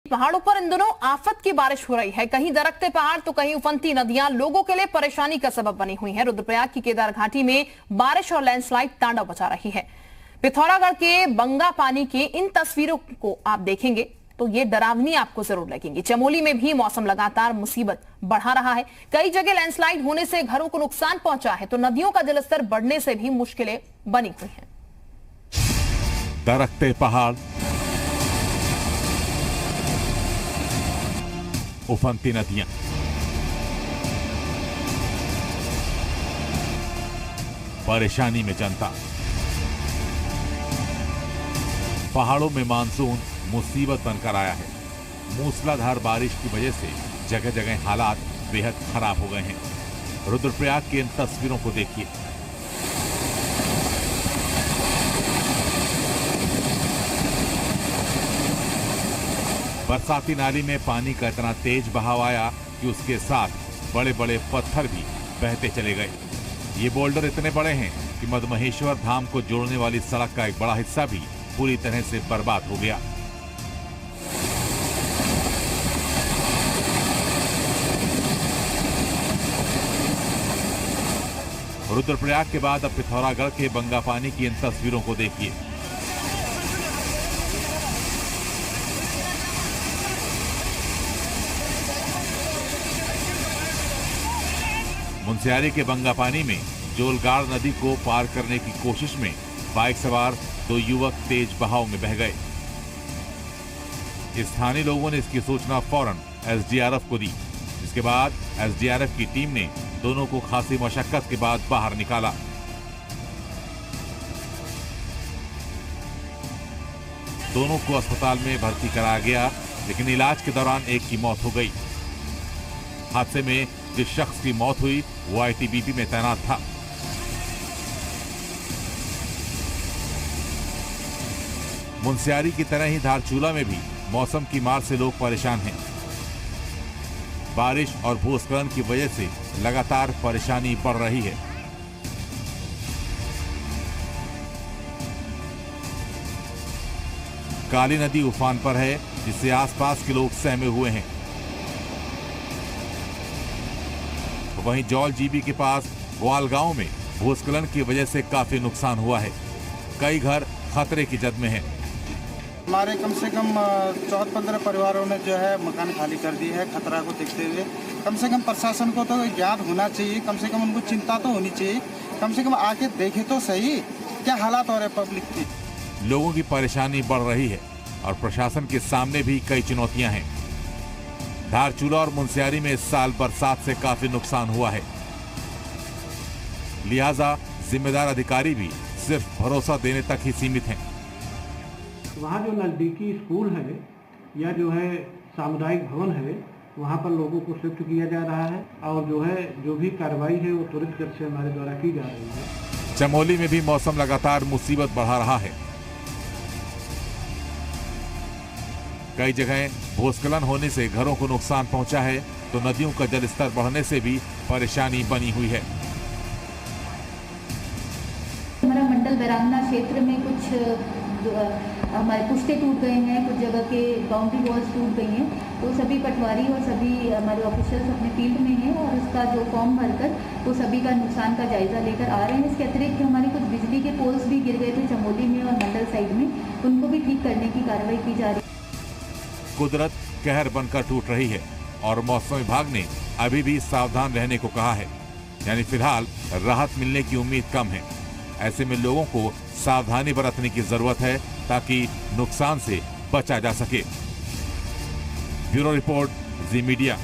पहाड़ों पर इन दिनों आफत की बारिश हो रही है। कहीं दरकते पहाड़ तो कहीं उफनती नदियां लोगों के लिए परेशानी का सबब बनी हुई है। रुद्रप्रयाग की केदार घाटी में बारिश और लैंडस्लाइड तांडव मचा रही है। पिथौरागढ़ के बंगा पानी की इन तस्वीरों को आप देखेंगे तो ये डरावनी आपको जरूर लगेंगी। चमोली में भी मौसम लगातार मुसीबत बढ़ा रहा है। कई जगह लैंडस्लाइड होने से घरों को नुकसान पहुंचा है तो नदियों का जलस्तर बढ़ने से भी मुश्किलें बनी हुई हैं। दरकते पहाड़, उफनती नदियां, परेशानी में जनता। पहाड़ों में मानसून मुसीबत बनकर आया है। मूसलाधार बारिश की वजह से जगह जगह हालात बेहद खराब हो गए हैं। रुद्रप्रयाग की इन तस्वीरों को देखिए। बरसाती नाली में पानी का इतना तेज बहाव आया कि उसके साथ बड़े बड़े पत्थर भी बहते चले गए। ये बोल्डर इतने बड़े हैं कि मधमहेश्वर धाम को जोड़ने वाली सड़क का एक बड़ा हिस्सा भी पूरी तरह से बर्बाद हो गया। रुद्रप्रयाग के बाद अब पिथौरागढ़ के बंगा पानी की इन तस्वीरों को देखिए। मुंशियारी के बंगा पानी में जोलगाड़ नदी को पार करने की कोशिश में बाइक सवार दो युवक तेज बहाव में बह गए। स्थानीय लोगों ने इसकी सूचना फौरन एसडीआरएफ को दी, जिसके बाद एसडीआरएफ की टीम ने दोनों को खासी मशक्कत के बाद बाहर निकाला। दोनों को अस्पताल में भर्ती कराया गया, लेकिन इलाज के दौरान एक की मौत हो गई। हादसे में जिस शख्स की मौत हुई वो आईटीबीपी में तैनात था। मुंशियारी की तरह ही धारचूला में भी मौसम की मार से लोग परेशान हैं। बारिश और भूस्खलन की वजह से लगातार परेशानी बढ़ रही है। काली नदी उफान पर है, जिससे आसपास के लोग सहमे हुए हैं। वहीं जौल जीबी के पास ग्वाल गांव में भूस्खलन की वजह से काफी नुकसान हुआ है। कई घर खतरे की जद में हैं। हमारे कम से कम 14-15 परिवारों ने जो है मकान खाली कर दिए है। खतरा को देखते हुए कम से कम प्रशासन को तो ज्ञान होना चाहिए, कम से कम उनको चिंता तो होनी चाहिए, कम से कम आके देखे तो सही क्या हालात हो रहे पब्लिक की। लोगों की परेशानी बढ़ रही है और प्रशासन के सामने भी कई चुनौतियां हैं। धारचूला और मुंशियारी में इस साल बरसात से काफी नुकसान हुआ है, लिहाजा जिम्मेदार अधिकारी भी सिर्फ भरोसा देने तक ही सीमित हैं। वहाँ जो नज़दीकी स्कूल है या जो है सामुदायिक भवन है, वहाँ पर लोगों को शिफ्ट किया जा रहा है और जो भी कार्रवाई है वो त्वरित गति से हमारे द्वारा की जा रही है। चमोली में भी मौसम लगातार मुसीबत बढ़ा रहा है। कई जगह भूस्खलन होने से घरों को नुकसान पहुंचा है तो नदियों का जलस्तर बढ़ने से भी परेशानी बनी हुई है। हमारा मंडल बैरांगना क्षेत्र में कुछ हमारे पुश्ते टूट गए हैं, कुछ जगह के बाउंड्री वॉल्स टूट गई हैं, तो सभी पटवारी और सभी हमारे ऑफिशियल्स अपने फील्ड में हैं और उसका जो फॉर्म भरकर वो सभी का नुकसान का जायजा लेकर आ रहे हैं। इसके अतिरिक्त हमारे कुछ बिजली के पोल्स भी गिर गए थे चमोली में और मंडल साइड में, उनको भी ठीक करने की कार्रवाई की जा रही है। कुदरत कहर बनकर टूट रही है और मौसम विभाग ने अभी भी सावधान रहने को कहा है, यानी फिलहाल राहत मिलने की उम्मीद कम है। ऐसे में लोगों को सावधानी बरतने की जरूरत है ताकि नुकसान से बचा जा सके। ब्यूरो रिपोर्ट, जी मीडिया।